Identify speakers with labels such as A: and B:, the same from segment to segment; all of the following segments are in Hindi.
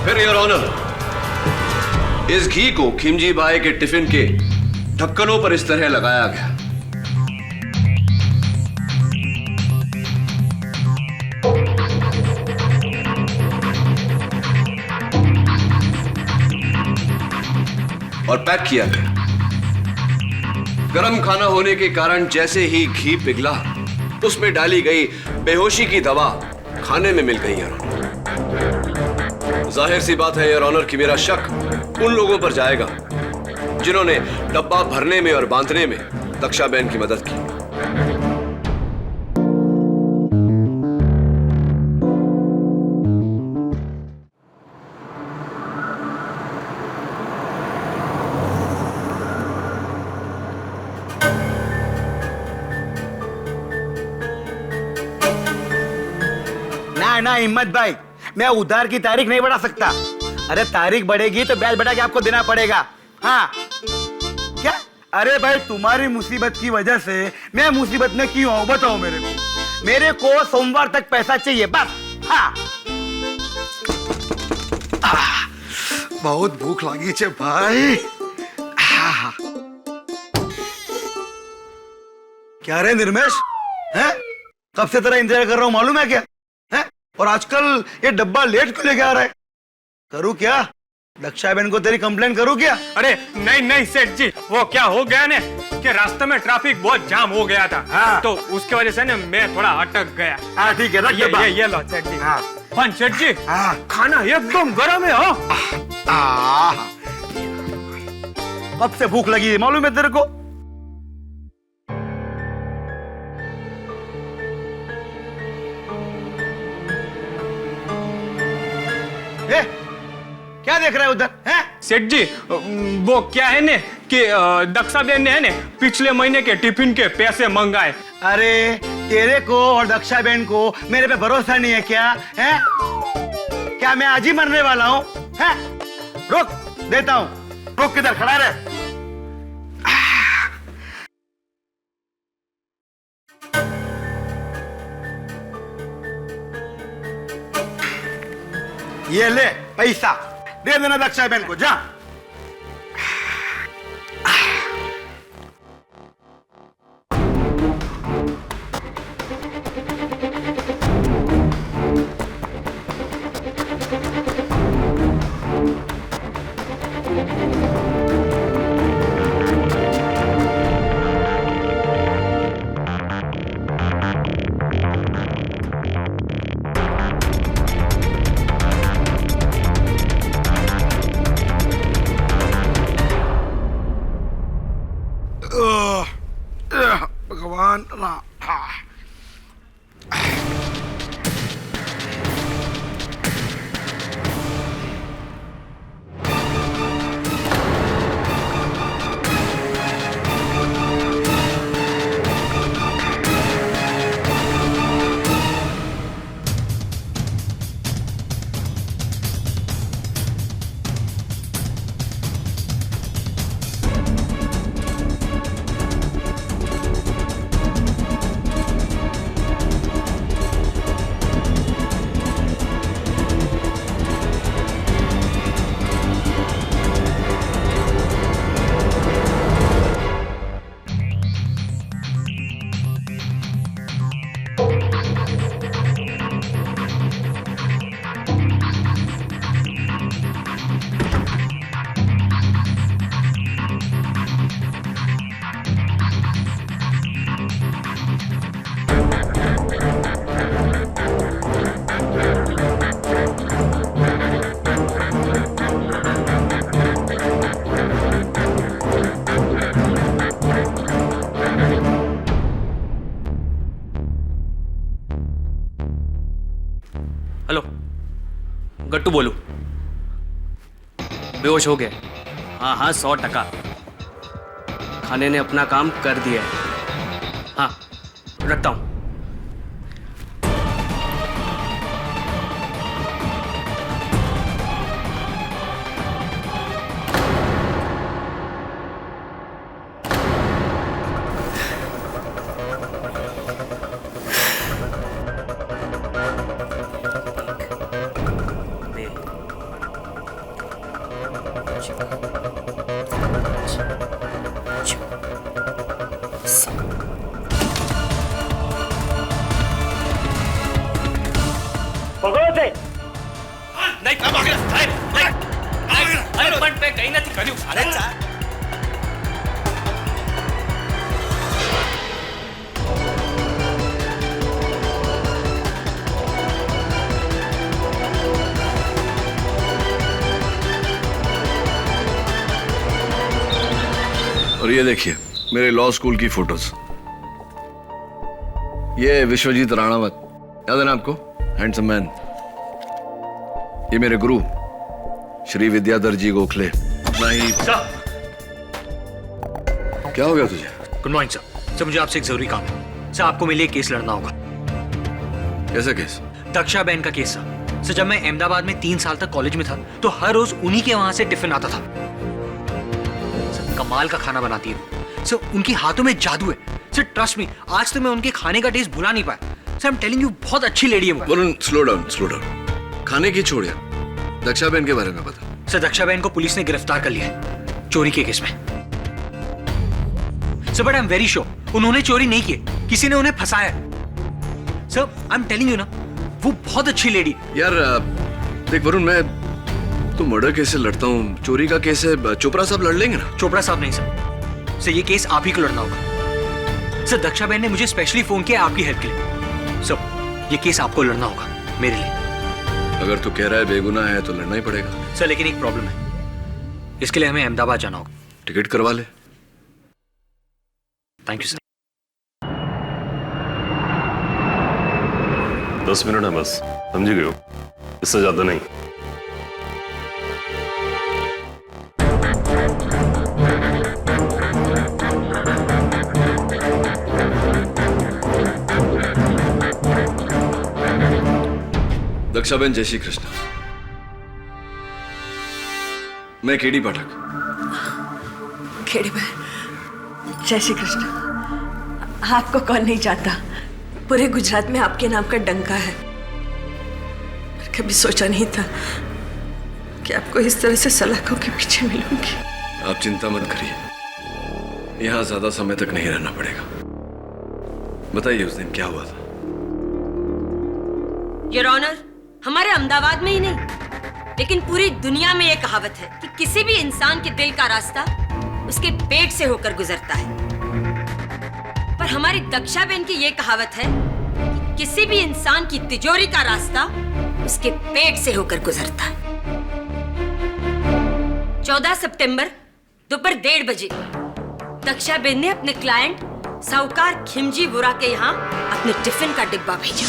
A: फिर योर ऑनर, इस घी को खिमजी बाई के टिफिन के ढक्कनों पर इस तरह लगाया गया। और पैक किया गया। गरम खाना होने के कारण जैसे ही घी पिघला, उसमें डाली गई बेहोशी की दवा खाने में मिल गई। योर ऑनर, जाहिर सी बात है योर ऑनर कि मेरा शक उन लोगों पर जाएगा जिन्होंने डब्बा भरने में और बांधने में दक्षाबेन की मदद की।
B: ना हिम्मत भाई, मैं उधार की तारीख नहीं बढ़ा सकता। अरे तारीख बढ़ेगी तो ब्याज बढ़ा के आपको देना पड़ेगा। हाँ क्या? अरे भाई तुम्हारी मुसीबत की वजह से मैं मुसीबत में क्यों हूं बताओ मेरे को सोमवार तक पैसा चाहिए बस। हाँ बहुत भूख लगी है भाई। क्या रे निर्मेश, हैं? कब से तेरा इंतजार कर रहा हूं मालूम है क्या? हैं? और आजकल ये डब्बा लेट क्यों लेके आ रहा है? करूँ क्या? दक्षाबेन को तेरी कंप्लेन करूँ क्या?
C: अरे नहीं नहीं सेठ जी, वो क्या हो गया ने कि रास्ते में ट्रैफिक बहुत जाम हो गया था।
B: हाँ।
C: तो उसकी वजह से ना मैं थोड़ा अटक गया।
B: हाँ ठीक है, रख डब्बा।
C: ये लो सेठ जी।
B: हाँ।
C: पर सेठ जी,
B: हाँ।
C: खाना एकदम गर्म है। हो
B: कब से भूख लगी है मालूम है तेरे को? क्या देख रहा है उधर? हैं?
C: सेठ जी, वो क्या है ने कि दक्षाबेन ने है ने पिछले महीने के टिफिन के पैसे मंगाए।
B: अरे तेरे को और दक्षाबेन को मेरे पे भरोसा नहीं है क्या? हैं? क्या मैं आज ही मरने वाला हूँ? हैं? रुक देता हूँ। रुक, किधर खड़ा रहे। ये ले पैसा, दे देना दक्षाबेन को, जा। भगवान राम।
D: हेलो, गट्टू बोलू। बेहोश हो गए? हाँ हाँ 100%। खाने ने अपना काम कर दिया है। हाँ रखता हूँ। नहीं अरे पण पे कहीं નથી કર્યું અરે
A: और ये देखिए मेरे लॉ स्कूल की फोटोज। ये विश्वजीत राणावत, याद है ना आपको? Handsome man. ये मेरे गुरु श्री विद्याधर जी गोखले। नहीं क्या हो गया तुझे?
E: Good morning sir. सर मुझे आपसे एक जरूरी काम है। सर आपको मेरे लिए केस लड़ना होगा।
A: कैसा केस?
E: दक्षा बहन का केस सर। सर जब मैं अहमदाबाद में 3 साल तक कॉलेज में था तो हर रोज उन्हीं के वहां से टिफिन आता था। सर कमाल का खाना बनाती है सर, उनके हाथों में जादू है सर। ट्रस्ट मी, आज तो मैं उनके खाने का टेस्ट भुला नहीं पाया sir. I am telling you, बहुत अच्छी लेडी है वो।
A: Varun slow down. खाने की छोड़ यार, दक्षा बहन के बारे में बता।
E: सर दक्षा बहन को पुलिस ने गिरफ्तार कर लिया है चोरी के केस में sir. But I am very sure उन्होंने चोरी नहीं की, किसी ने उन्हें फंसाया है sir. I am telling you ना, वो बहुत अच्छी लेडी।
A: यार देख वरुण, मैं तो मर्डर केस से लड़ता हूँ, चोरी का केस है, चोपड़ा साहब लड़ लेंगे ना?
E: चोपड़ा साहब नहीं सर। सर ये केस आप ही को लड़ना होगा सर। दक्षा बहन ने मुझे स्पेशली फोन किया आपकी हेल्प के लिए सर। ये केस आपको लड़ना होगा मेरे लिए।
A: अगर तू कह रहा है बेगुनाह है तो लड़ना ही पड़ेगा
E: सर। लेकिन एक प्रॉब्लम है, इसके लिए हमें अहमदाबाद जाना होगा।
A: टिकट करवा ले।
E: Thank you sir.
F: 10 मिनट है बस, समझ गए हो? इससे ज्यादा नहीं।
A: दक्षाबेन, जय श्री कृष्ण। मैं केडी पाठक।
G: खेड़ी बहन, जय श्री कृष्ण। आपको कौन नहीं जानता, पूरे गुजरात में आपके नाम का डंका है। कभी सोचा नहीं था कि आपको इस तरह से सलाखों के पीछे मिलूंगी।
A: आप चिंता मत करिए, यहां ज्यादा समय तक नहीं रहना पड़ेगा। बताइए उस दिन क्या हुआ था?
H: योर ऑनर, हमारे अहमदाबाद में ही नहीं लेकिन पूरी दुनिया में यह कहावत है कि किसी भी इंसान के दिल का रास्ता उसके पेट से होकर गुजरता है। पर हमारी दक्षा बहन की यह कहावत है कि किसी भी इंसान की तिजोरी का रास्ता उसके पेट से होकर गुजरता है। 14 सितंबर दोपहर 1:30 बजे दक्षा बहन ने अपने क्लाइंट साहूकार खिमजी वोरा के यहाँ अपने टिफिन का डिब्बा भेजा।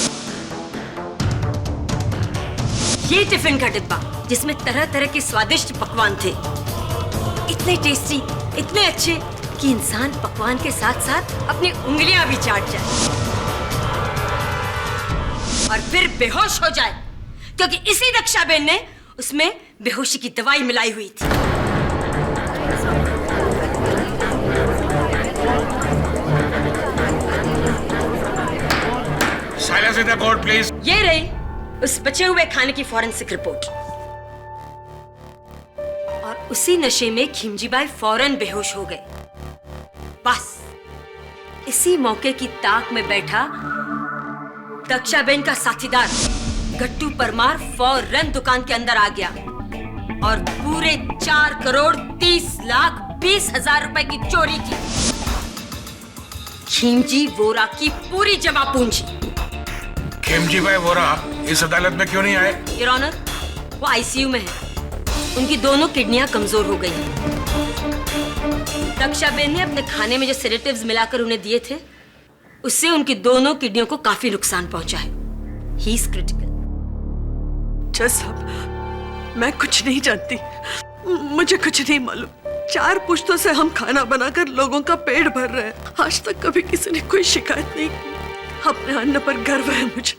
H: ये टिफिन का डिब्बा जिसमें तरह तरह के स्वादिष्ट पकवान थे, इतने टेस्टी, इतने अच्छे कि इंसान पकवान के साथ साथ अपनी उंगलियां भी चाट जाए और फिर बेहोश हो जाए, क्योंकि इसी दक्षा बहन ने उसमें बेहोशी की दवाई मिलाई हुई थी।
I: Silence in the court, please.
H: ये रही उस बचे हुए खाने की फॉरेंसिक रिपोर्ट। और उसी नशे में खिमजीबाई फौरन बेहोश हो गए। बस इसी मौके की ताक में बैठा दक्षाबेन का साथीदार गट्टू परमार फौरन दुकान के अंदर आ गया और पूरे 4,30,20,000 रुपए की चोरी की। खिमजी वोरा की पूरी जमा पूंजी।
I: खिमजी भाई वोरा इस अदालत में क्यों नहीं आए?
H: योर ऑनर, वो आईसीयू में है। उनकी दोनों किडनियां कमजोर हो गई हैं। दक्षाबेन ने अपने खाने में जो सेडेटिव्स मिलाकर उन्हें दिए थे, उससे उनकी दोनों किडनियों को काफी नुकसान पहुंचा है। He is critical.
G: जज साहब, मैं कुछ नहीं जानती, मुझे कुछ नहीं मालूम। 4 पुश्तों से हम खाना बनाकर लोगों का पेट भर रहे हैं। आज तक कभी किसी ने कोई शिकायत नहीं की। अपने अन्न पर गर्व है मुझे।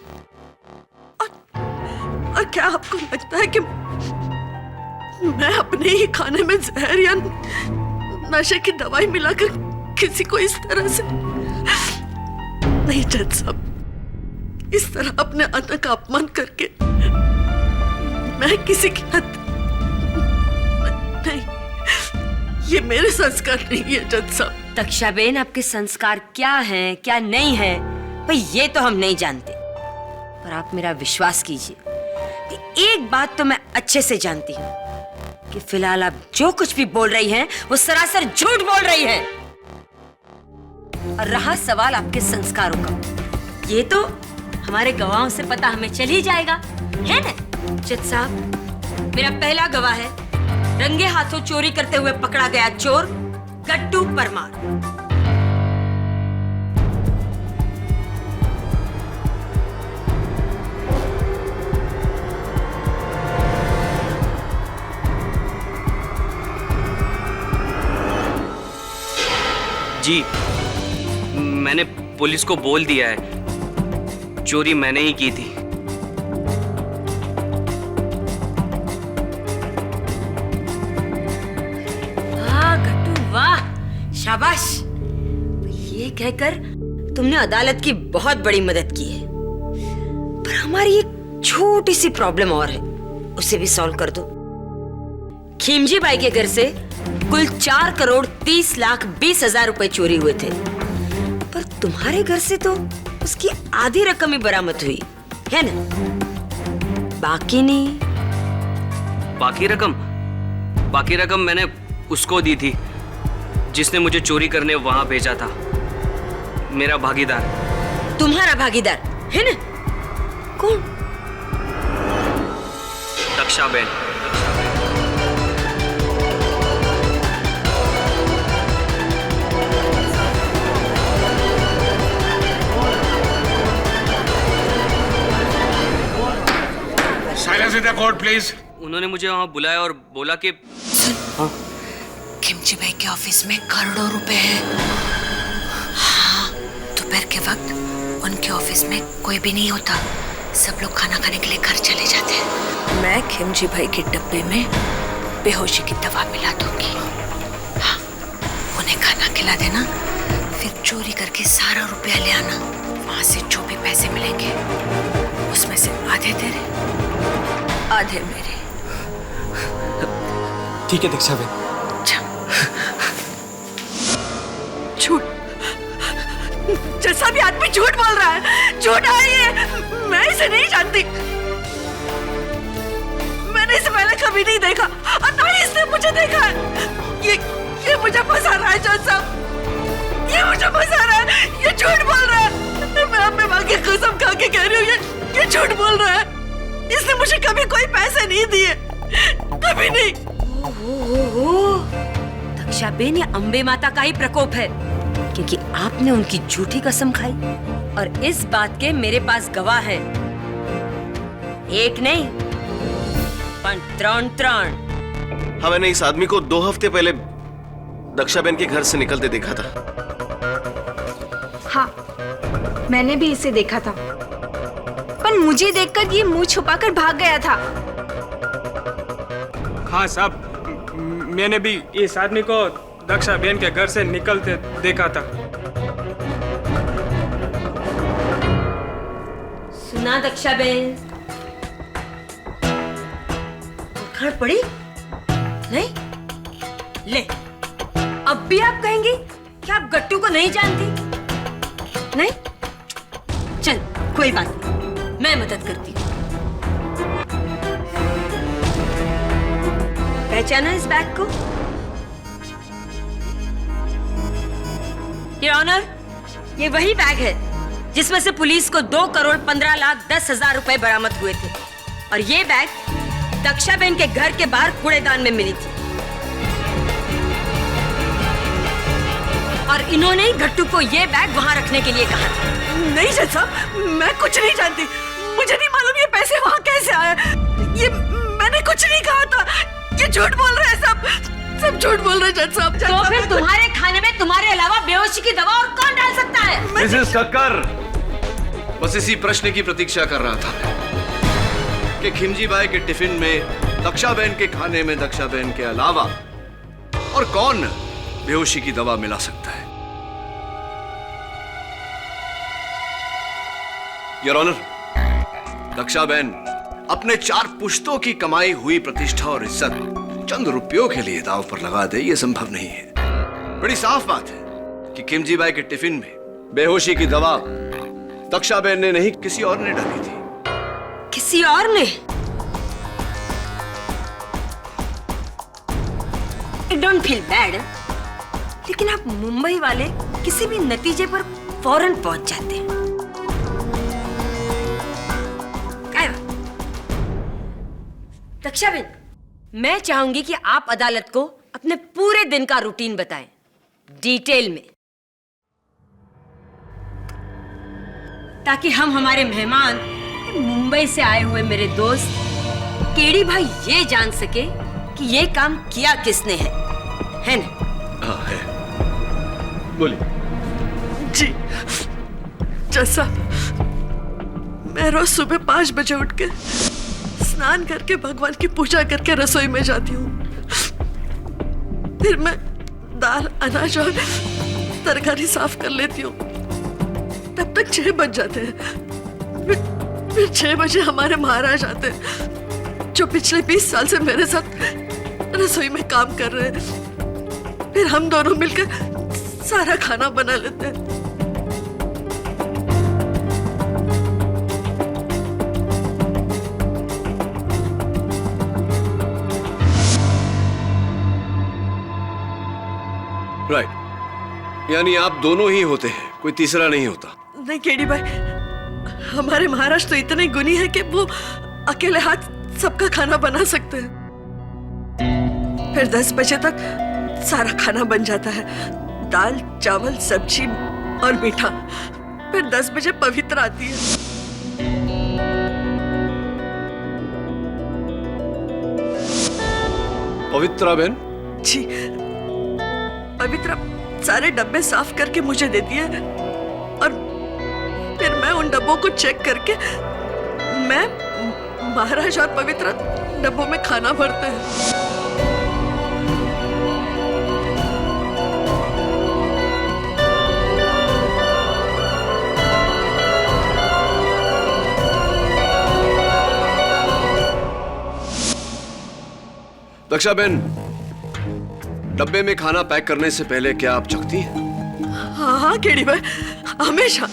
G: और क्या आपको लगता है कि मैं अपने ही खाने में जहर या नशे की दवाई मिलाकर किसी को इस तरह से? नहीं जज साहब, इस तरह अपने अन्न का अपमान करके मैं किसी की हद नहीं। ये मेरे संस्कार नहीं है जज साहब।
H: दक्षाबेन, आपके संस्कार क्या हैं, क्या नहीं है, भाई ये तो हम नहीं जानते। पर आप मेरा विश्वास कीजिए कि एक बात तो मैं अच्छे से जानती हूँ कि फिलहाल आप जो कुछ भी बोल रही हैं वो सरासर झूठ बोल रही हैं। और रहा सवाल आपके संस्कारों का, ये तो हमारे गवाहों से पता हमें चल ही जाएगा, है ना? जज साहब, मेरा पहला गवाह है रंगे हाथों चोरी करते हुए पकड़ा गया चोर गट्टू परमार।
D: जी, मैंने पुलिस को बोल दिया है, चोरी मैंने ही की थी।
H: वाह गट्टू वाह, शाबाश। ये कहकर तुमने अदालत की बहुत बड़ी मदद की है। पर हमारी एक छोटी सी प्रॉब्लम और है, उसे भी सॉल्व कर दो। खिमजी बाई के घर से कुल 4,30,20,000 रुपए चोरी हुए थे, पर तुम्हारे घर से तो उसकी आधी रकम ही बरामद हुई है ना? बाकी नहीं।
D: बाकी रकम मैंने उसको दी थी जिसने मुझे चोरी करने वहां भेजा था, मेरा भागीदार।
H: तुम्हारा भागीदार है ना? कौन?
D: Dakshaben.
I: Silence in the court please.
D: उन्होंने मुझे वहां बुलाया और बोला कि
G: खिमजी भाई के ऑफिस में करोड़ों रुपए हैं। हाँ, दोपहर के वक्त उनके ऑफिस में कोई भी नहीं होता, सब लोग खाना खाने के लिए घर चले जाते हैं। मैं खिमजी भाई के डब्बे में बेहोशी की दवा मिला दूंगी। हाँ, उन्हें खाना खिला देना, फिर चोरी करके सारा रुपया ले आना। वहां से जो भी पैसे मिलेंगे उसमें से आधे तेरे, आधे मेरे।
C: ठीक है दक्षाबेन।
G: झूठ, जैसा भी आदमी झूठ बोल रहा है, झूठ है ये। मैं इसे नहीं जानती, मैंने इसे पहले कभी नहीं देखा और ना ही इसने मुझे देखा है। ये मुझे फंसा रहा है जज साहब, ये मुझे फंसा रहा है, ये झूठ बोल रहा है। मैं अपने माँ की कसम खा के कह रही हूँ, ये झूठ बोल रहा है। इसने मुझे कभी कोई पैसे नहीं दिए, कभी नहीं।
H: दक्षाबेन, ये अंबे माता का ही प्रकोप है, क्योंकि आपने उनकी झूठी कसम खाई और इस बात के मेरे पास गवाह है। एक नहीं पर त्रण।
J: हाँ, मैंने इस आदमी को 2 हफ्ते पहले दक्षाबेन के घर से निकलते देखा था।
K: हाँ, मैंने भी इसे देखा था, पर मुझे देखकर ये मुंह छुपाकर भाग गया था।
C: हाँ साहब, मैंने भी इस आदमी को दक्षाबेन के घर से निकलते देखा था।
H: सुना दक्षाबेन? खड़ पड़ी नहीं? ले, अब भी आप कहेंगे कि आप गट्टू को नहीं जानती? नहीं? चल, कोई बात नहीं, मैं मदद करती हूँ। पहचाना इस बैग को? योर ऑनर, ये वही बैग है जिसमें से पुलिस को 2,15,10,000 रुपए बरामद हुए थे, और ये बैग दक्षाबेन के घर के बाहर कूड़ेदान में मिली थी। और इन्होंने ही गट्टू को ये बैग वहां रखने के लिए कहा था।
G: नहीं जज साहब, मैं कुछ नहीं जानती, मुझे नहीं मालूम ये पैसे वहां कैसे आए। ये मैंने कुछ नहीं कहा था, ये झूठ बोल रहे हैं, सब झूठ बोल रहे हैं जज साहब।
H: तो फिर तुम्हारे खाने में तुम्हारे अलावा बेहोशी की दवा और कौन डाल सकता है?
A: मिसेस कक्कर, बस इसी प्रश्न की प्रतीक्षा कर रहा था कि खिमजी बाई के टिफिन में दक्षाबेन के खाने में दक्षाबेन के अलावा और कौन बेहोशी की दवा मिला सकता है। योर ऑनर, दक्षाबेन अपने 4 पुश्तों की कमाई हुई प्रतिष्ठा और इज्जत चंद रुपयों के लिए दांव पर लगा दे, ये संभव नहीं है। बड़ी साफ बात है कि खिमजी बाई के टिफिन में बेहोशी की दवा दक्षाबेन ने नहीं, किसी और ने डाली थी।
H: किसी और ने? आई डोंट फील बैड, लेकिन आप मुंबई वाले किसी भी नतीजे पर फौरन पहुंच जाते हैं। दक्षाबेन, मैं चाहूंगी कि आप अदालत को अपने पूरे दिन का रूटीन बताएं, डिटेल में, ताकि हम हमारे मेहमान, मुंबई से आए हुए मेरे दोस्त केडी भाई ये जान सके कि ये काम किया किसने है ना?
A: हाँ है। बोलिए।
G: जी, जैसा मैं रोज सुबह 5 बजे उठ के स्नान करके भगवान की पूजा करके रसोई में जाती हूँ। फिर मैं दाल, अनाज और तरकारी साफ कर लेती हूँ। तब तक 6 बज जाते हैं। फिर 6 बजे हमारे महाराज आते हैं, जो पिछले 20 साल से मेरे साथ रसोई में काम कर रहे हैं। फिर हम दोनों मिलकर सारा खाना बना लेते हैं।
A: राइट, यानी आप दोनों ही होते हैं, कोई तीसरा नहीं होता?
G: नहीं केडी भाई, हमारे महाराज तो इतने गुणी है कि वो अकेले हाथ सबका खाना बना सकते हैं। फिर 10 बजे तक सारा खाना बन जाता है, दाल, चावल, सब्जी और मीठा। फिर 10 बजे पवित्र आती है।
A: पवित्रा बहन?
G: जी, पवित्रा सारे डब्बे साफ करके मुझे देती है और फिर मैं उन डब्बों को चेक करके मैं, महाराज और पवित्रा डब्बों में खाना भरते हैं।
A: दक्षाबेन, डब्बे में खाना पैक करने से पहले क्या आप चखती हैं?
G: हाँ हाँ केडी भाई, हमेशा।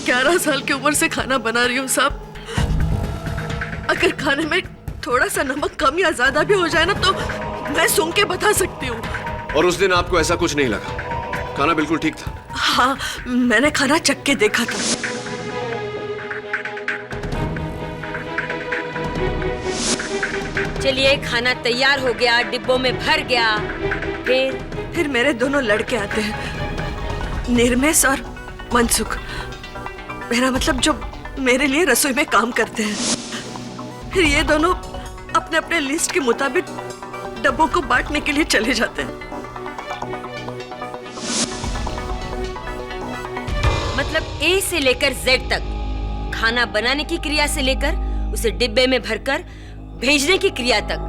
G: ग्यारह साल की उम्र से खाना बना रही हूँ साहब। अगर खाने में थोड़ा सा नमक कम या ज्यादा भी हो जाए ना, तो मैं सूंघ के बता सकती हूँ।
A: और उस दिन आपको ऐसा कुछ नहीं लगा? खाना बिल्कुल ठीक था?
G: हाँ, मैंने खाना चख के देखा था।
H: चलिए, खाना तैयार हो गया, डिब्बों में भर गया।
G: फिर मेरे दोनों लड़के आते हैं, निर्मेश और मनसुख। मेरा मतलब जो मेरे लिए रसोई में काम करते हैं। फिर ये दोनों अपने अपने लिस्ट के मुताबिक डब्बों को बांटने के लिए चले जाते हैं।
H: मतलब ए से लेकर जेड तक, खाना बनाने की क्रिया से लेकर उसे डिब्बे में भरकर भेजने की क्रिया तक,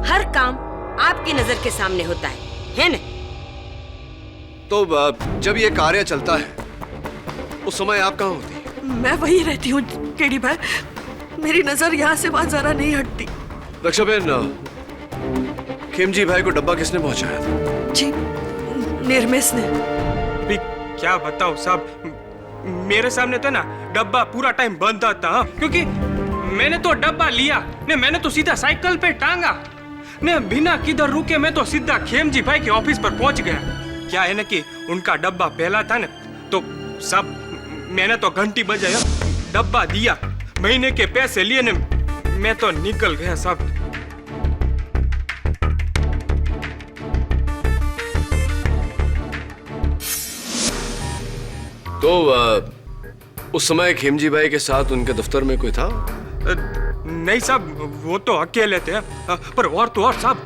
H: हर काम आपकी नजर के सामने होता है ना?
A: तो जब ये कार्य चलता है उस समय आप कहाँ होती?
G: मैं वही रहती हूँ केडी भाई, मेरी नजर यहाँ से वहां जरा नहीं हटती।
A: दक्षाबेन, खिमजी भाई को डब्बा किसने पहुंचाया था?
G: जी, निर्मेश ने।
C: भी क्या बताओ साहब, मेरे सामने तो ना डब्बा पूरा टाइम बंद था, क्योंकि मैंने तो डब्बा लिया ने, मैंने तो सीधा साइकिल पे टांगा ने, बिना किधर रुके मैं तो सीधा खेमजी भाई के ऑफिस पर पहुंच गया। क्या है ना कि उनका डब्बा पहला था ना, तो सब मैंने तो घंटी बजाया, डब्बा दिया, महीने के पैसे लिए ने, मैं तो निकल गया साहब।
A: तो उस समय खेमजी भाई के साथ उनके दफ्तर में कोई था?
C: नहीं साहब, वो तो अकेले थे, पर और तो और साहब,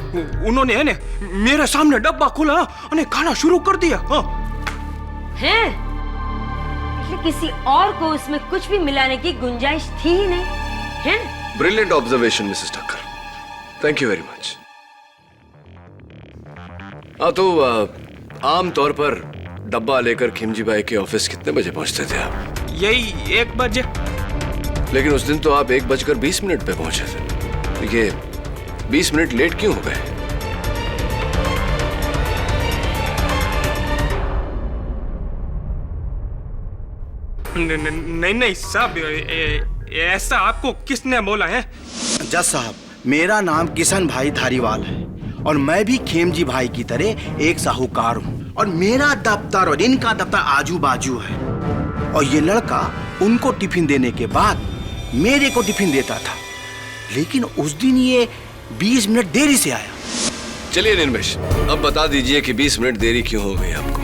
C: उन्होंने है ने मेरे सामने डब्बा खोला और खाना शुरू कर दिया।
H: हैं? किसी और को उसमें कुछ भी मिलाने की गुंजाइश थी ही नहीं, है?
A: Brilliant observation Mrs Thakkar, thank you very much. तो आम तौर पर डब्बा लेकर खिमजी भाई के ऑफिस कितने बजे पहुंचते थे आप?
C: यही 1 बजे।
A: लेकिन उस दिन तो आप 1:20 पे पहुंचे थे। ये 20 मिनट लेट क्यों हो गए?
C: नहीं नहीं साहब, ऐसा आपको किसने बोला है?
B: जज साहब, मेरा नाम किशन भाई धारीवाल है और मैं भी खेमजी भाई की तरह एक साहूकार हूँ और मेरा दफ्तर और इनका दफ्तर आजू बाजू है। और ये लड़का उनको टिफिन देने के बाद मेरे को टिफिन देता था, लेकिन उस दिन ये 20 मिनट देरी से आया।
A: चलिए निर्मेश, अब बता दीजिए कि 20 मिनट देरी क्यों हो गई आपको?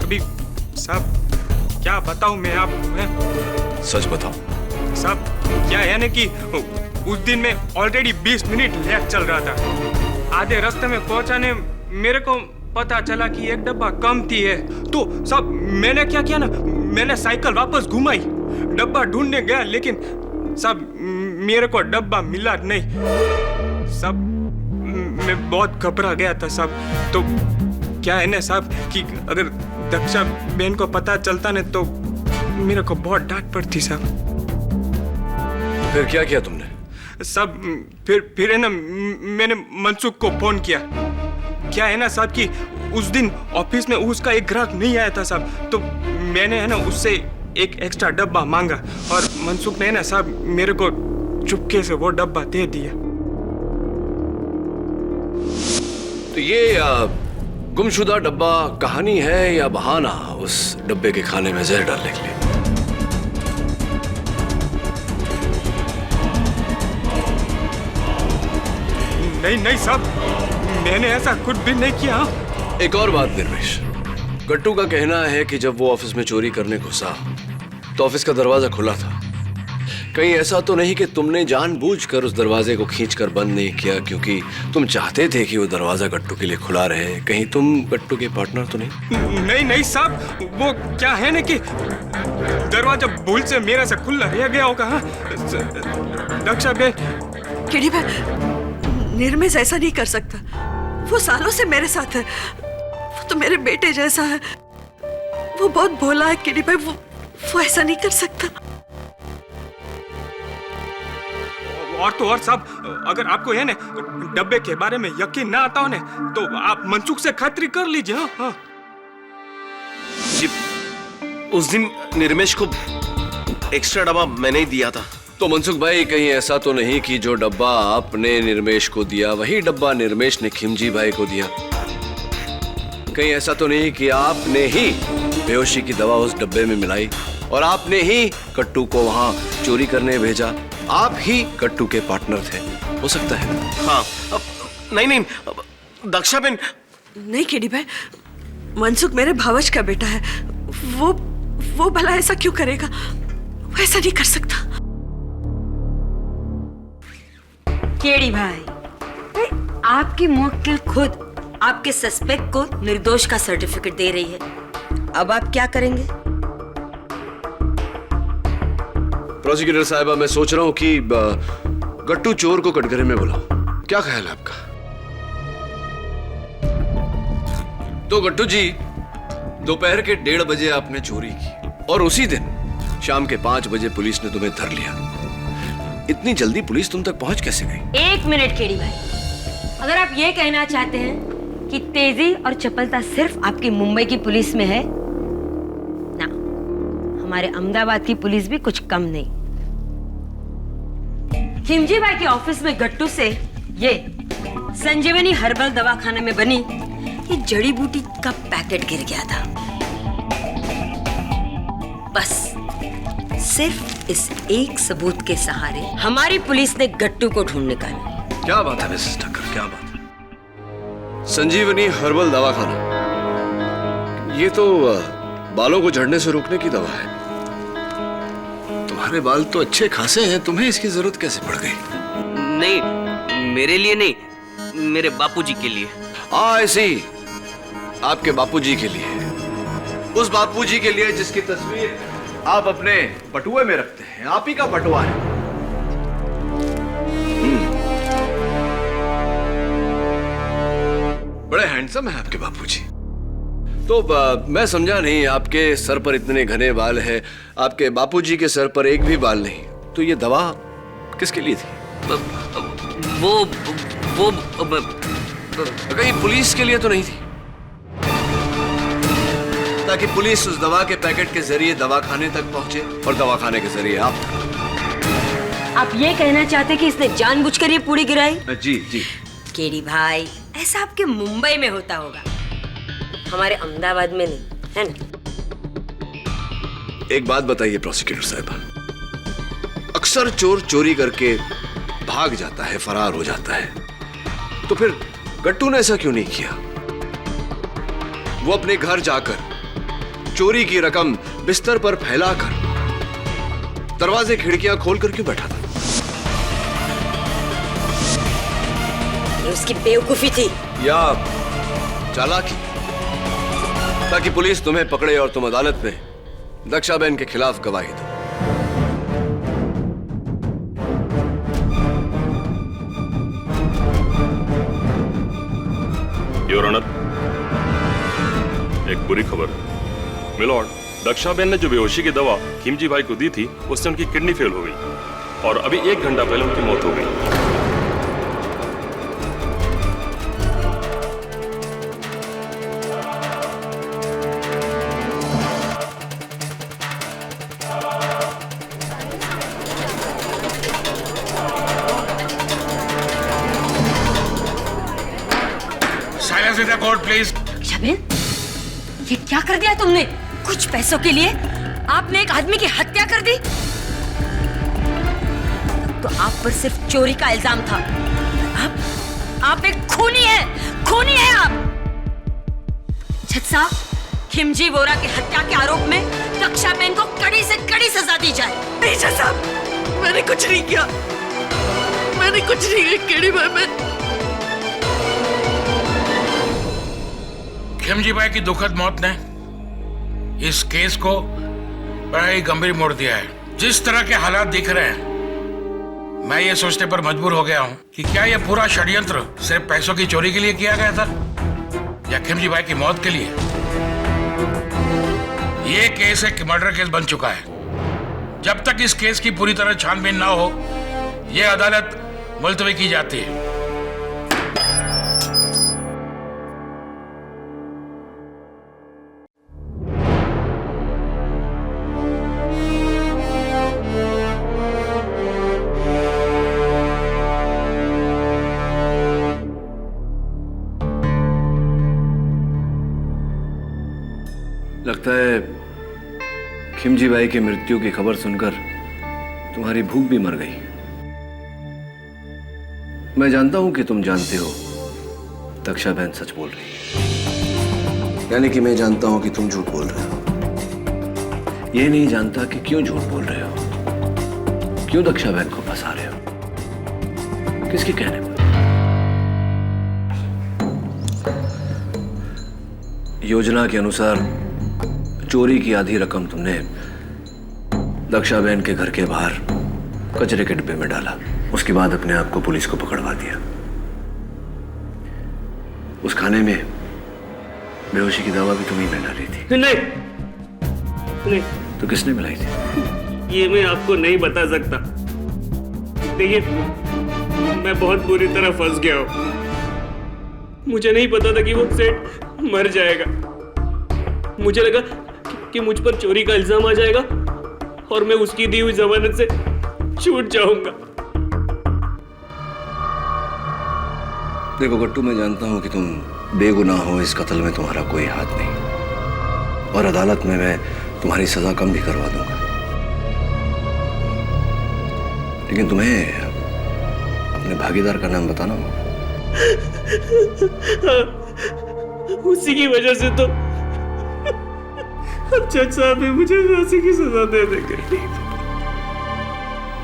C: अभी साहब क्या बताऊं मैं आपको? मैं
A: सच बताओ
C: साहब, क्या है ना कि उस दिन मैं ऑलरेडी 20 मिनट लेट चल रहा था। आधे रास्ते में पहुंचाने मेरे को पता चला कि एक डब्बा कम थी है, तो सब मैंने क्या किया ना, मैंने साइकिल वापस घुमाई, डब्बा ढूंढने गया, लेकिन सब मेरे को डब्बा मिला नहीं। सब मैं बहुत घबरा गया था सब। तो क्या है ना साहब कि अगर दक्षा बहन को पता चलता ना तो मेरे को बहुत डांट पड़ती साहब।
A: फिर क्या किया तुमने?
C: सब फिर है ना, मैंने मनसुख को फोन किया। क्या है ना साहब कि उस दिन ऑफिस में उसका एक ग्राहक नहीं आया था साहब, तो मैंने है ना उससे एक एक्स्ट्रा डब्बा मांगा और मनसुख ने ना साहब मेरे को चुपके से वो डब्बा दे दिया।
A: तो ये गुमशुदा डब्बा कहानी है या बहाना उस डब्बे के खाने में जहर डालने के लिए?
C: नहीं नहीं साहब, मैंने ऐसा कुछ भी नहीं किया।
A: एक और बात निर्मेश, गट्टू का कहना है कि जब वो ऑफिस में चोरी करने घुसा तो ऑफिस का दरवाजा खुला था। कहीं ऐसा तो नहीं कि तुमने जानबूझकर उस दरवाजे को खींचकर बंद नहीं किया क्योंकि तुम चाहते थे कि वो दरवाजा गट्टू के लिए खुला रहे? कहीं तुम गट्टू के पार्टनर तो नहीं?
C: नहीं नहीं साहब, वो क्या है ना कि दरवाजा भूल से मेरे से खुला रह गया होगा। दक्षा बहन,
G: केडी भाई, निर्मेश ऐसा नहीं कर सकता। वो सालों से मेरे साथ है, वो तो मेरे बेटे जैसा है। वो बहुत भोला है केडी भाई, वो ऐसा नहीं कर सकता।
C: और तो और साहब, अगर आपको है ना डब्बे के बारे में यकीन ना आता हो ना तो आप मनसुख से खातिरी कर लीजिए। हाँ
J: जी, उस दिन निर्मेश को एक्स्ट्रा डब्बा मैंने ही दिया था।
A: तो मनसुख भाई, कहीं ऐसा तो नहीं कि जो डब्बा आपने निर्मेश को दिया वही डब्बा निर्मेश ने खिमजी भाई को दिया? कहीं ऐसा तो नहीं कि आपने ही बेहोशी की दवा उस डब्बे में मिलाई और आपने ही कट्टू को वहां चोरी करने भेजा? आप ही कट्टू के पार्टनर थे, हो सकता है?
J: हाँ। नहीं, दक्षा बहन।
G: नहीं केडी भाई, मनसुख मेरे भावज का बेटा है। वो भला ऐसा क्यों करेगा? वो ऐसा नहीं कर सकता।
H: केडी भाई, आपकी मुवक्किल खुद आपके सस्पेक्ट को निर्दोष का सर्टिफिकेट दे रही है। अब आप क्या करेंगे?
A: प्रोसिक्यूटर साहिबा, मैं सोच रहा हूं कि गट्टू चोर को कटघरे में बुलाओ। क्या ख्याल है आपका? तो गट्टू जी, दोपहर के 1:30 बजे आपने चोरी की और उसी दिन शाम के 5 बजे पुलिस ने तुम्हें धर लिया। इतनी जल्दी पुलिस तुम तक पहुंच कैसे गई?
H: 1 मिनट केडी भाई, अगर आप ये कहना चाहते हैं कि तेजी और चपलता सिर्फ आपकी मुंबई की पुलिस में है ना, हमारे अहमदाबाद की पुलिस भी कुछ कम नहीं। खिमजी भाई के ऑफिस में गट्टू से ये संजीवनी हर्बल दवाखाने में बनी ये जड़ी बूटी का पैकेट गिर गया था। बस सिर्फ इस एक सबूत के सहारे हमारी पुलिस ने गट्टू को ढूंढ निकाला।
A: क्या बात है मिसेस ठक्कर, क्या बात है? संजीवनी हर्बल दवाखाना, ये तो बालों को झड़ने से रोकने की दवा है। तुम्हारे बाल तो अच्छे खासे हैं, तुम्हें इसकी जरूरत कैसे पड़ गई?
D: नहीं, मेरे लिए नहीं, मेरे बापूजी के लिए।
A: ऐसी आपके बापूजी के लिए, उस बापूजी के लिए जिसकी तस्वीर आप अपने बटुए में रखते हैं। आप ही का बटुआ है। बड़े हैंडसम है आपके बापूजी। तो मैं समझा नहीं, आपके सर पर इतने घने बाल हैं, आपके बापूजी के सर पर एक भी बाल नहीं। तो ये दवा किसके लिए थी?
D: वो
A: कहीं पुलिस के लिए तो नहीं थी? ताकि पुलिस उस दवा के पैकेट के जरिए दवाखाने तक पहुंचे और दवाखाने के जरिए आप
H: आप ये कहना चाहते कि इसने जानबूझकर ये पूरी गिराई?
A: जी जी।
H: केडी भाई, ऐसा आपके मुंबई में होता होगा, हमारे अहमदाबाद में नहीं, है ना?
A: एक बात बताइए प्रोसिक्यूटर साहब, अक्सर चोर चोरी करके भाग जाता है, फरार हो जाता है, तो फिर गट्टू ने ऐसा क्यों नहीं किया? वो अपने घर जाकर चोरी की रकम बिस्तर पर फैलाकर दरवाजे खिड़कियां खोलकर क्यों बैठा था?
H: ये उसकी बेवकूफी थी
A: या चालाकी, ताकि पुलिस तुम्हें पकड़े और तुम अदालत में दक्षाबेन के खिलाफ गवाही दो।
F: योर ऑनर, एक बुरी खबर। मिलॉर्ड, दक्षाबेन ने जो बेहोशी की दवा खिमजी भाई को दी थी, उससे उनकी किडनी फेल हो गई और अभी 1 घंटा पहले उनकी मौत हो गई।
I: Silence in the court please.
H: Dakshaben, ये क्या कर दिया तुमने? कुछ पैसों के लिए आपने एक आदमी की हत्या कर दी। तो आप पर सिर्फ चोरी का इल्जाम था। आप एक खूनी है, खूनी है आप। जज साहब, खिमजी वोरा की हत्या के आरोप में दक्षाबेन को कड़ी से कड़ी सजा दी जाए।
G: नहीं जज साहब, मैंने कुछ नहीं किया, मैंने कुछ नहीं किया केडी भाई। मैं
I: खिमजी भाई की दुखद मौत ने इस केस को बड़ा ही गंभीर मोड़ दिया है। जिस तरह के हालात दिख रहे हैं, मैं ये सोचने पर मजबूर हो गया हूँ कि क्या यह पूरा षड्यंत्र सिर्फ पैसों की चोरी के लिए किया गया था या खिमजी भाई की मौत के लिए। ये केस एक मर्डर केस बन चुका है। जब तक इस केस की पूरी तरह छानबीन ना हो, यह अदालत मुलतवी की जाती है।
A: लगता है खिमजी भाई की मृत्यु की खबर सुनकर तुम्हारी भूख भी मर गई। मैं जानता हूं कि तुम जानते हो दक्षाबेन सच बोल रही है, यानी कि मैं जानता हूं कि तुम झूठ बोल रहे हो। ये नहीं जानता कि क्यों झूठ बोल रहे हो, क्यों दक्षाबेन को फंसा रहे हो, किसके कहने पर? योजना के अनुसार चोरी की आधी रकम तुमने दक्षाबेन के घर के बाहर कचरे के डिब्बे में डाला। उसके बाद अपने आप को पुलिस को पकड़वा दिया। उस खाने में बेहोशी की दवा भी तुम्हीं ने डाली थी।
D: नहीं,
A: तो किसने मिलाई थी?
D: ये मैं आपको नहीं बता सकता। देखिए, मैं बहुत बुरी तरह फंस गया हूँ। मुझे नहीं पता था कि वो सेठ मर जाएगा। मुझे लगा कि मुझ पर चोरी का इल्जाम आ जाएगा और मैं उसकी दी हुई जमानत से छूट जाऊंगा।
A: देखो गट्टू, मैं जानता हूं कि तुम बेगुनाह हो, इस कत्ल में तुम्हारा कोई हाथ नहीं, और अदालत में मैं तुम्हारी सजा कम भी करवा दूंगा। लेकिन तुम्हें अपने भागीदार का नाम बताना होगा।
D: उसी की वजह से तो अब जज साहब ने मुझे फांसी की सजा दे देंगे।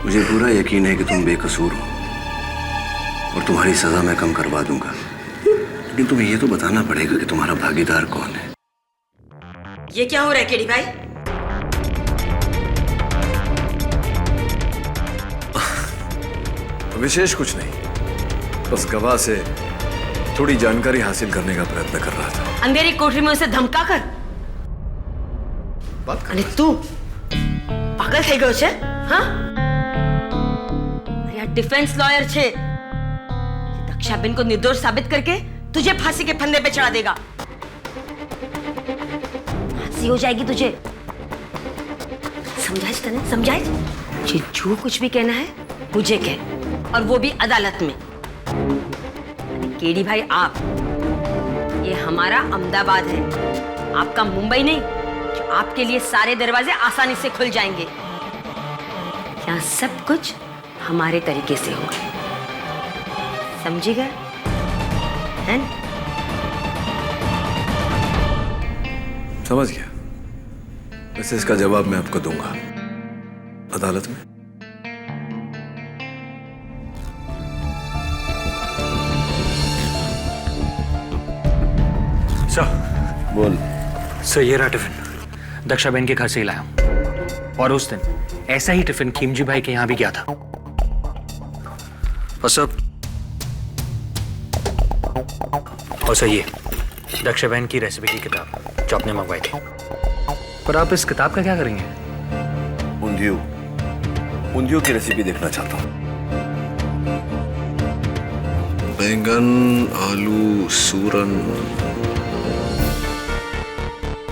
A: मुझे पूरा यकीन है कि तुम बेकसूर हो और तुम्हारी सजा मैं कम करवा दूंगा। लेकिन तुम्हें ये तो बताना पड़ेगा कि तुम्हारा भागीदार कौन है।
H: ये क्या हो रहा है केडी भाई?
A: विशेष कुछ नहीं, बस गवाह से थोड़ी जानकारी हासिल करने का प्रयत्न कर रहा था।
H: अंधेरी कोठरी में उसे धमका कर
A: बात कर।
H: अरे तू पागल થઈ ગયો છે? हाँ? डिफेंस लॉयर छे दक्षाबेन को निर्दोष साबित करके तुझे फांसी के फंदे पे चढ़ा देगा। फांसी हो जाएगी तुझे, समझाइज तने, समझाइज? जो कुछ भी कहना है मुझे कह, और वो भी अदालत में। केडी भाई, आप, ये हमारा अहमदाबाद है, आपका मुंबई नहीं, जो आपके लिए सारे दरवाजे आसानी से खुल जाएंगे। यहाँ सब कुछ हमारे तरीके से होगा, समझिएगा? है ना?
A: समझ गया। वैसे इसका जवाब मैं आपको दूंगा अदालत में।
E: सर,
A: बोल।
E: सर, ये रहा टिफिन, दक्षाबेन के घर से ही लाया हूं। और उस दिन ऐसा ही टिफिन खिमजी भाई के यहां भी गया था। और सर ये दक्षाबेन की रेसिपी की किताब जो आपने मंगवाई थी। पर आप इस किताब का क्या करेंगे?
A: उंधियू की रेसिपी देखना चाहता हूँ। बैंगन, आलू, सूरन,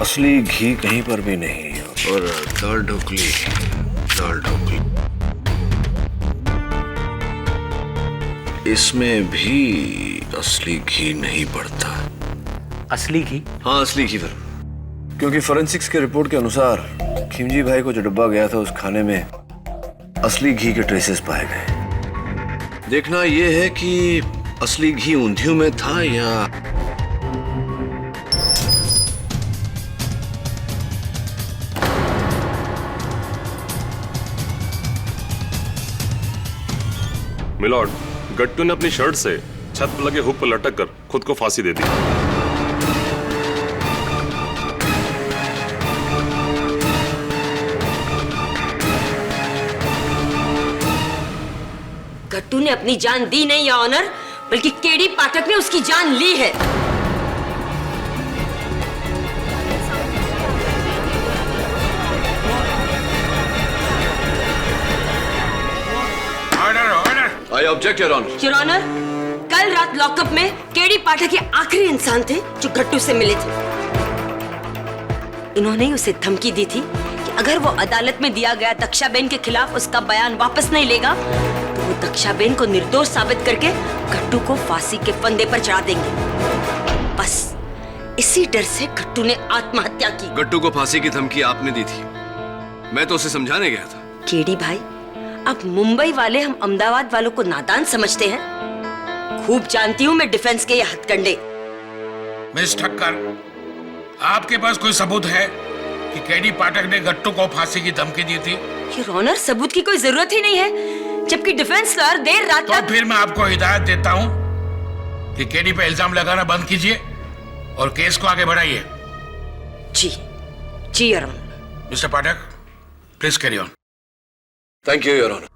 A: असली घी कहीं पर भी नहीं, और दाल ढोकली। इसमें भी असली घी नहीं पड़ता।
E: असली घी?
A: हाँ, असली घी पर, क्योंकि फोरेंसिक्स के रिपोर्ट के अनुसार खिमजी भाई को जो डब्बा गया था उस खाने में असली घी के ट्रेसेस पाए गए। देखना यह है कि असली घी ऊंधियू में था या
F: मिलॉर्ड, गट्टू ने अपनी शर्ट से छत पर लगे हुक पर लटक कर खुद को फांसी दे दी।
H: गट्टू ने अपनी जान दी नहीं या ऑनर, बल्कि केडी पाठक ने उसकी जान ली है।
A: I object your honour.
H: Your honour, कल रात लॉकअप में केडी पाठक ये आखिरी इंसान थे जो गट्टू से मिले थे। इन्होंने उसे धमकी दी थी कि अगर वो अदालत में दिया गया दक्षाबेन के खिलाफ उसका बयान वापस नहीं लेगा तो वो दक्षाबेन को निर्दोष साबित करके गट्टू को फांसी के फंदे पर चढ़ा देंगे। बस इसी डर से गट्टू ने आत्महत्या की।
A: गट्टू को फांसी की धमकी आपने दी थी, मैं तो उसे समझाने गया था।
H: केडी भाई, अब मुंबई वाले हम अहमदाबाद वालों को नादान समझते हैं। खूब जानती हूँ मैं डिफेंस के ये हथकंडे।
I: मिस ठक्कर, आपके पास कोई सबूत है कि केडी पाठक ने गट्टू को फांसी की धमकी दी थी?
H: योर ऑनर, सबूत की कोई जरूरत ही नहीं है, जबकि डिफेंस लॉयर देर रात
I: तो फिर मैं आपको हिदायत देता हूँ कि केडी पे इल्जाम लगाना बंद कीजिए और केस को आगे बढ़ाइए।
H: जी your honour.
I: Mister Pathak, please carry on.
A: Thank you your honour.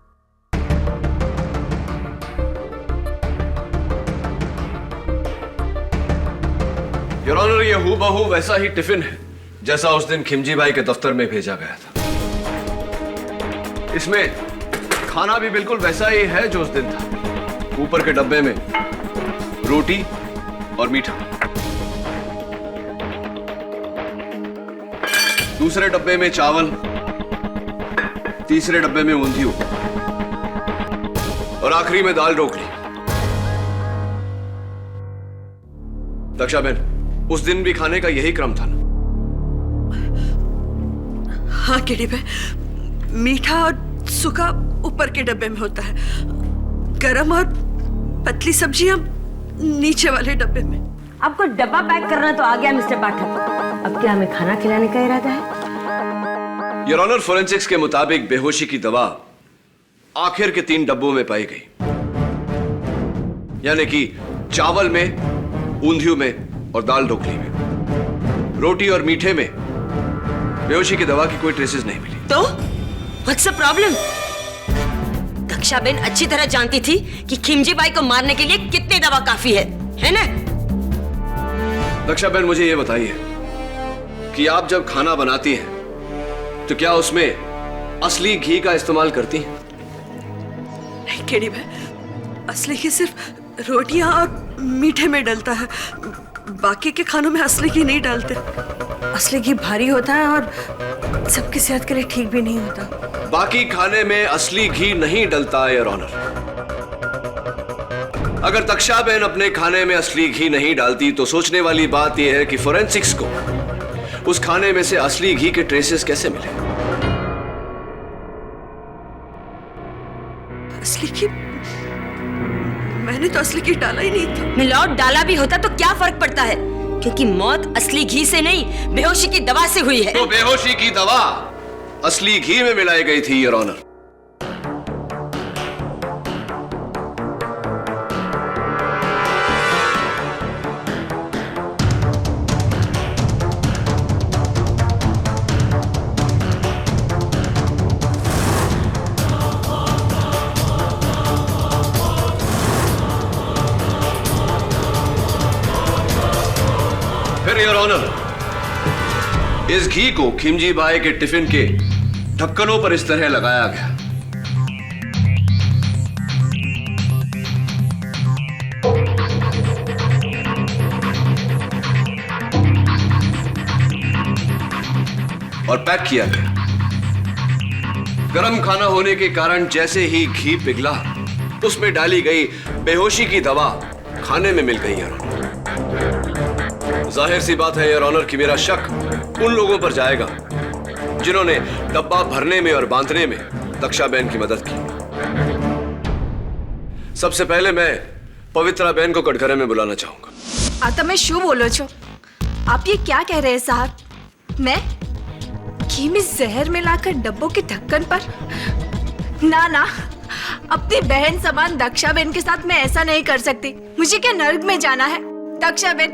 A: Your honour, ये हूबहू वैसा ही टिफिन है जैसा उस दिन खिमजी भाई के दफ्तर में भेजा गया था। इसमें खाना भी बिल्कुल वैसा ही है जो उस दिन था। ऊपर के डब्बे में रोटी और मीठा, दूसरे डब्बे में चावल, तीसरे डब्बे में ऊंधियू और आखिरी में दाल ढोकली। दक्षाबेन, उस दिन भी खाने का यही क्रम था ना?
G: हाँ केडी भाई, मीठा और सूखा ऊपर के डब्बे में होता है, गरम और पतली सब्जियां नीचे वाले डब्बे में।
H: आपको डब्बा पैक करना तो आ गया मिस्टर पाठक, अब क्या हमें खाना खिलाने का इरादा है?
A: योर ऑनर, फोरेंसिक्स के मुताबिक बेहोशी की दवा आखिर के 3 डब्बों में पाई गई, यानी कि चावल में, ऊंधियू में और दाल ढोकली में। रोटी और मीठे में बेहोशी की दवा की कोई ट्रेसेस नहीं मिली।
H: तो व्हाट्स द प्रॉब्लम? दक्षाबेन अच्छी तरह जानती थी कि खिमजी भाई को मारने के लिए कितनी दवा काफी है ना?
A: दक्षाबेन, मुझे यह बताइए कि आप जब खाना बनाती हैं तो क्या उसमें असली घी का इस्तेमाल करती हैं?
G: नहीं केडी भाई, असली घी सिर्फ रोटियां और मीठे में डलता है, बाकी के खानों में असली घी नहीं डालते। असली घी भारी होता है और सबकी सेहत के लिए ठीक भी नहीं होता।
A: बाकी खाने में असली घी नहीं डलता योर ऑनर। अगर तक्षा बहन अपने खाने में असली घी नहीं डालती तो सोचने वाली बात यह है कि फोरेंसिक्स को उस खाने में से असली घी के ट्रेसेस कैसे मिले।
G: असली घी? मैंने तो असली घी डाला ही नहीं था।
H: मिलॉर्ड, डाला भी होता तो क्या फर्क पड़ता है, क्योंकि मौत असली घी से नहीं बेहोशी की दवा से हुई है।
A: तो बेहोशी की दवा असली घी में मिलाई गई थी योर ऑनर। फिर योर ऑनर, इस घी को खिमजी बाई के टिफिन के ढक्कनों पर इस तरह लगाया गया। और पैक किया गया। गरम खाना होने के कारण जैसे ही घी पिघला, उसमें डाली गई बेहोशी की दवा खाने में मिल गई। योर ऑनर, जाहिर सी बात है योर ऑनर कि मेरा शक उन लोगों पर जाएगा जिन्होंने डब्बा भरने में और बांधने में तक्षा बहन की मदद की। सबसे पहले मैं पवित्रा बहन को कटघरे में बुलाना चाहूंगा।
K: आता मैं शू बोलो छो, आप ये क्या कह रहे हैं साहब? मैं घी में जहर मिलाकर डब्बों के ढक्कन पर? ना ना, अपनी बहन समान दक्षा बहन के साथ मैं ऐसा नहीं कर सकती। मुझे क्या नर्क में जाना है? दक्षा बहन,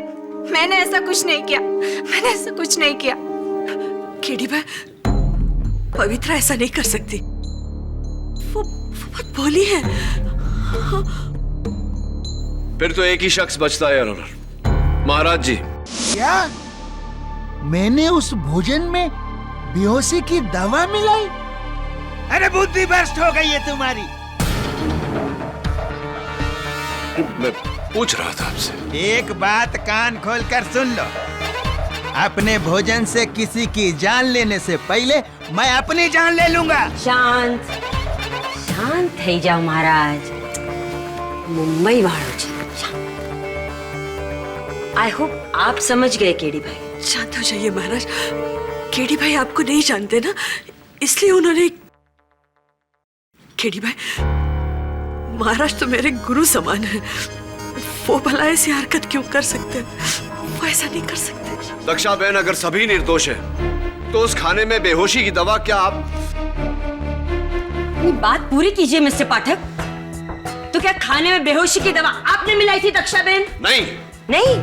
K: मैंने ऐसा कुछ नहीं किया, मैंने ऐसा कुछ नहीं किया।
G: केडी भाई, पवित्रा ऐसा नहीं कर सकती। वो बहुत भोली है।
A: फिर तो एक ही शख्स बचता है योर ऑनर, महाराज जी।
L: क्या मैंने उस भोजन में बेहोशी की दवा मिलाई? अरे बुद्धि भ्रष्ट हो गई है तुम्हारी।
A: मैं पूछ रहा था आपसे।
L: एक बात कान खोलकर सुन लो, अपने भोजन से किसी की जान लेने से पहले मैं अपनी जान ले लूंगा।
H: शांत शांत થઈ જાઓ महाराज। मुंबई वालों जी, आई होप आप समझ गए केडी भाई।
G: शांत हो जाइए महाराज। केडी भाई आपको नहीं जानते ना, इसलिए उन्होंने। केडी भाई, महाराज तो मेरे गुरु समान है। वो भला ऐसी हरकत क्यों कर सकते हैं? वो ऐसा नहीं कर सकते।
A: दक्षा बहन, अगर सभी निर्दोष है तो उस खाने में बेहोशी की दवा क्या आप?
H: अपनी बात पूरी कीजिए मिस्टर पाठक। तो क्या खाने में बेहोशी की दवा आपने मिलाई थी दक्षा बहन?
A: नहीं
H: नहीं,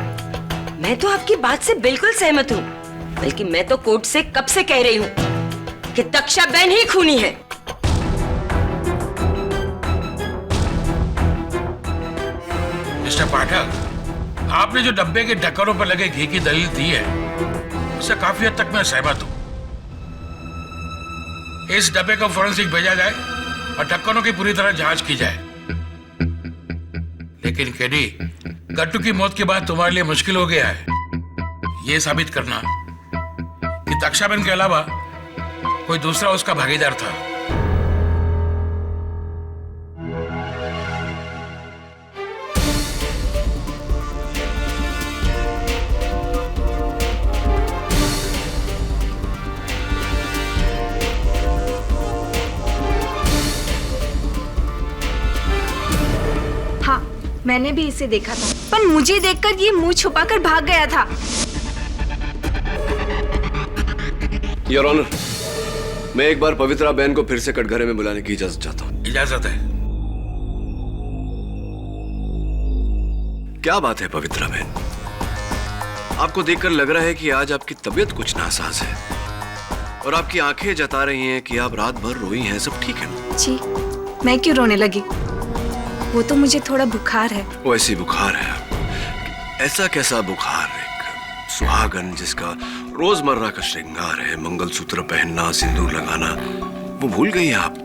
H: मैं तो आपकी बात से बिल्कुल सहमत हूँ। बल्कि मैं तो कोर्ट से कब से कह रही हूँ कि दक्षा बहन ही खूनी है।
I: मिस्टर पाठक, आपने जो डब्बे के ढक्कनों पर लगे घी की दलील दी है, उससे काफी हद तक मैं सहमत हूं। इस डब्बे को फोरेंसिक भेजा जाए और ढक्कनों की पूरी तरह जांच की जाए। लेकिन केडी, गट्टू की मौत के बाद तुम्हारे लिए मुश्किल हो गया है यह साबित करना कि दक्षाबेन के अलावा कोई दूसरा उसका भागीदार था।
K: हाँ, मैंने भी इसे देखा था, पर मुझे देखकर ये मुंह छुपाकर भाग गया था।
A: योर ऑनर, मैं एक बार पवित्रा बहन को फिर से कटघरे में बुलाने की इजाजत चाहता हूँ।
I: इजाजत है।
A: क्या बात है पवित्रा बहन, आपको देखकर लग रहा है कि आज आपकी तबीयत कुछ नासाज है और आपकी आंखें जता रही हैं कि आप रात भर रोई हैं। सब ठीक है ना?
K: जी, मैं क्यों रोने लगी? वो तो मुझे थोड़ा बुखार है।
A: वो ऐसी बुखार है? ऐसा कैसा बुखार? एक सुहागन जिसका रोजमर्रा का श्रृंगार है मंगलसूत्र पहनना, सिंदूर लगाना, वो भूल गई हैं आप?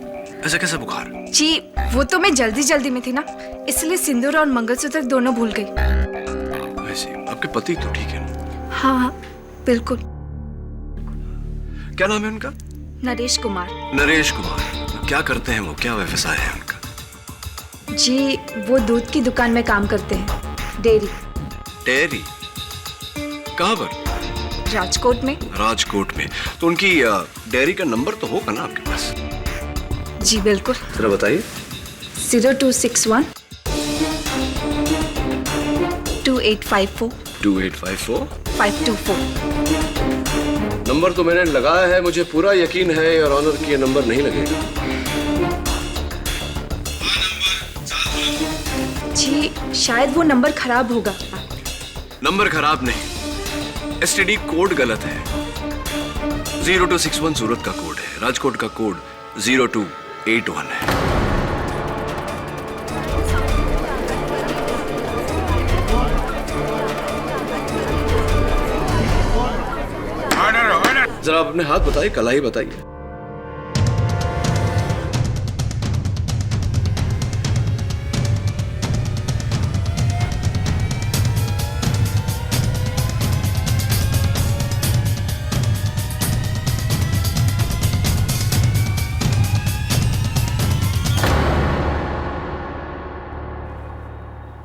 A: ऐसा कैसा बुखार?
K: जी वो तो मैं जल्दी जल्दी में थी ना, इसलिए सिंदूर और मंगलसूत्र दोनों भूल गई।
A: वैसे आपके पति तो ठीक है ना?
K: हाँ हाँ बिल्कुल।
A: क्या नाम है उनका?
K: नरेश कुमार।
A: नरेश कुमार। क्या करते हैं वो, क्या व्यवसाय है उनका?
K: जी वो दूध की दुकान में काम करते हैं, डेयरी।
A: डेयरी? कहाँ पर?
K: राजकोट में।
A: राजकोट में। तो उनकी डेयरी का नंबर तो होगा ना आपके पास?
K: जी बिल्कुल।
A: जरा बताइए।
K: 0261 2854
A: 2854
K: 524।
A: नंबर तो मैंने लगाया है, मुझे पूरा यकीन है योर ऑनर कि ये नंबर नहीं लगेगा।
K: जी शायद वो नंबर खराब होगा।
A: नंबर खराब नहीं, एसटीडी कोड गलत है। 0261 सूरत का कोड है, राजकोट का कोड 0281 है। जरा अपने हाथ बताइए, कलाई बताइए।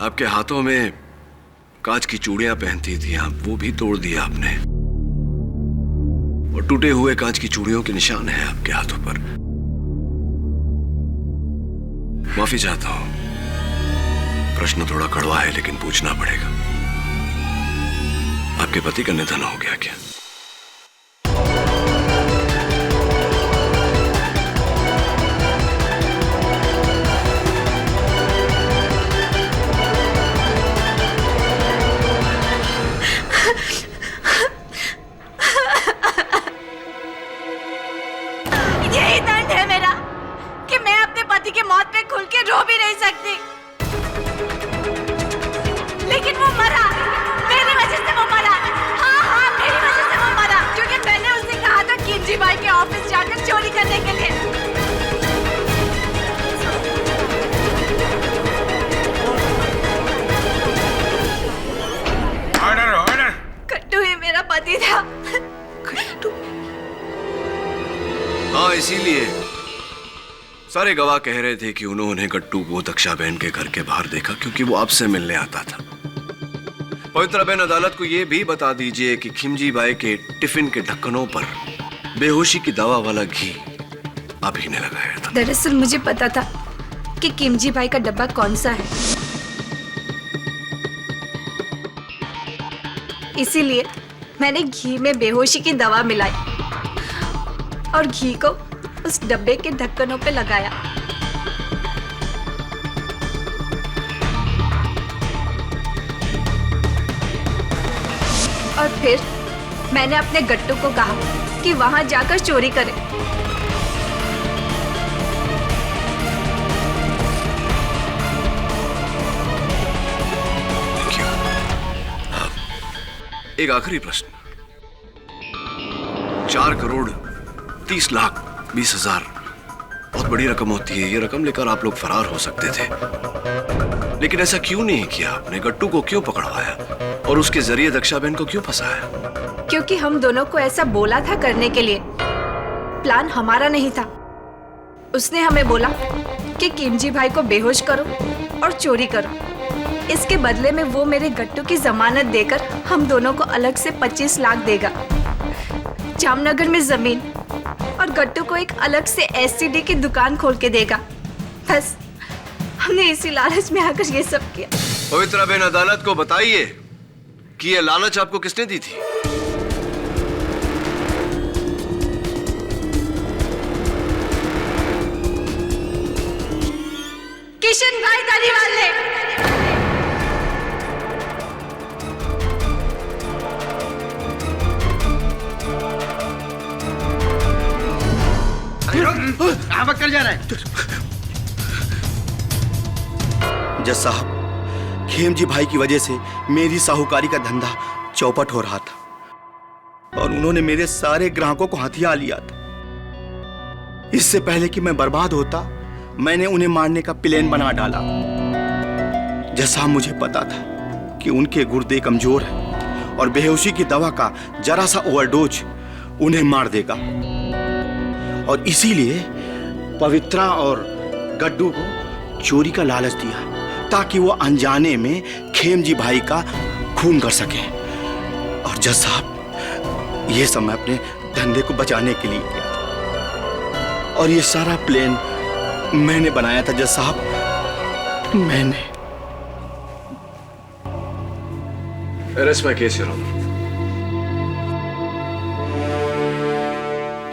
A: आपके हाथों में कांच की चूड़ियां पहनती थी आप, वो भी तोड़ दिया आपने, और टूटे हुए कांच की चूड़ियों के निशान हैं आपके हाथों पर। माफी चाहता हूं, प्रश्न थोड़ा कड़वा है लेकिन पूछना पड़ेगा। आपके पति का निधन हो गया क्या?
K: यही दंड है मेरा कि मैं अपने पति की मौत पे खुल के रो भी नहीं सकती, लेकिन वो मरा, मेरी वजह से वो मरा। हाँ हाँ मेरी वजह से वो मरा, क्योंकि मैंने उससे कहा था किमजी भाई के ऑफिस जाकर चोरी करने के लिए। कट्टू ही मेरा पति था। कट्टू।
A: हाँ, इसीलिए सारे गवाह कह रहे थे कि उन्होंने गट्टू को दक्षा बहन के घर के बाहर देखा, क्योंकि वो आपसे मिलने आता था। पवित्रा बहन, अदालत को यह भी बता दीजिए कि खिमजी बाई के टिफिन के ढक्कनों पर बेहोशी की दवा वाला घी आप ही ने लगाया था।
K: दरअसल मुझे पता था कि किमजी भाई का डब्बा कौन सा है, इसीलिए मैंने घी में बेहोशी की दवा मिलाई और घी को उस डब्बे के ढक्कनों पे लगाया। और फिर मैंने अपने गट्टू को कहा कि वहां जाकर चोरी करे।
A: एक आखिरी प्रश्न। 4,30,20,000 बहुत बड़ी रकम होती है। ये रकम लेकर आप लोग फरार हो सकते थे, लेकिन ऐसा क्यों नहीं किया आपने? गट्टू को क्यों पकड़वाया और उसके जरिए दक्षा बहन को क्यों फंसाया?
K: क्योंकि हम दोनों को ऐसा बोला था करने के लिए। प्लान हमारा नहीं था। उसने हमें बोला कि किमजी भाई को बेहोश करो और चोरी करो। इसके बदले में वो मेरे गट्टू की जमानत देकर हम दोनों को अलग से 25 लाख देगा, जामनगर में जमीन, और गट्टू को एक अलग से एसटीडी की दुकान खोल के देगा। बस हमने इसी लालच में आकर ये सब किया।
A: पवित्रा बहन, अदालत को बताइए कि ये लालच आपको किसने दी थी?
K: किशन भाई धारीवाल ने।
B: कहाँ भाग कर जा रहा है?
M: जज साहब, खेमजी भाई की वजह से मेरी साहूकारी का धंधा चौपट हो रहा था और उन्होंने मेरे सारे ग्राहकों को हथिया लिया था। इससे पहले कि मैं बर्बाद होता, मैंने उन्हें मारने का प्लान बना डाला। जैसा मुझे पता था कि उनके गुर्दे कमजोर हैं और बेहोशी की दवा का जरा सा ओवरडोज उन्हें मार देगा, और इसीलिए पवित्रा और गड्डू को चोरी का लालच दिया ताकि वो अनजाने में खेमजी भाई का खून कर सके। और जज साहब, ये सब मैं अपने धंधे को बचाने के लिए किया था, और ये सारा प्लान मैंने बनाया था जज साहब, मैंने।
A: Arrest my case, Your Honor.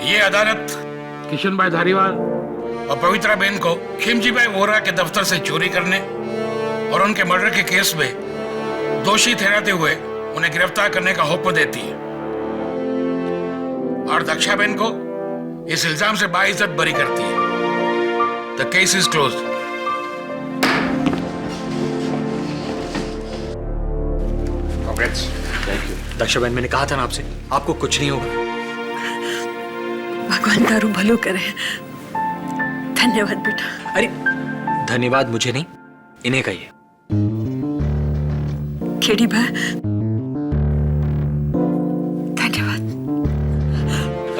I: ये अदालत किशन भाई धारीवाल और पवित्रा बेन को खिमजी भाई वोरा के दफ्तर से चोरी करने और उनके मर्डर के केस में दोषी ठहराते हुए उन्हें गिरफ्तार करने का हुक्म देती है, और दक्षा बेन को इस इल्जाम से बाइज्जत बरी करती है। The case is closed.
E: Daksha बहन, मैंने कहा था ना आपसे, आपको कुछ नहीं होगा।
G: भगवान तारू भलो करे। धन्यवाद बेटा।
E: अरे धन्यवाद मुझे नहीं, इन्हें कहिए।
G: खेड़ी भाई, धन्यवाद।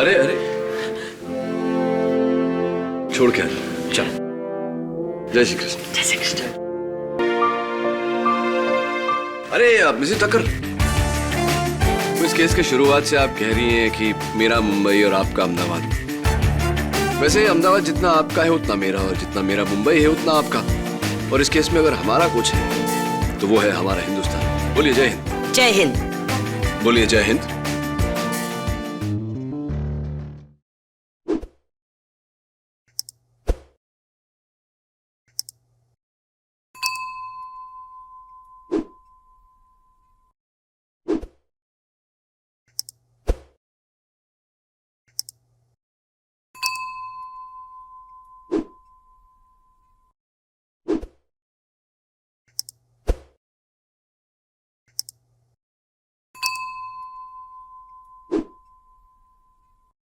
A: अरे अरे, छोड़ के आ चल। जय श्री कृष्ण।
G: जय श्री कृष्ण।
A: अरे आप मिसेस टक्कर, इस केस के शुरुआत से आप कह रही हैं कि मेरा मुंबई और आपका अहमदाबाद। वैसे अहमदाबाद जितना आपका है उतना मेरा, और जितना मेरा मुंबई है उतना आपका। और इस केस में अगर हमारा कुछ है तो वो है हमारा हिंदुस्तान। बोलिए जय हिंद।
H: जय हिंद।
A: बोलिए जय हिंद।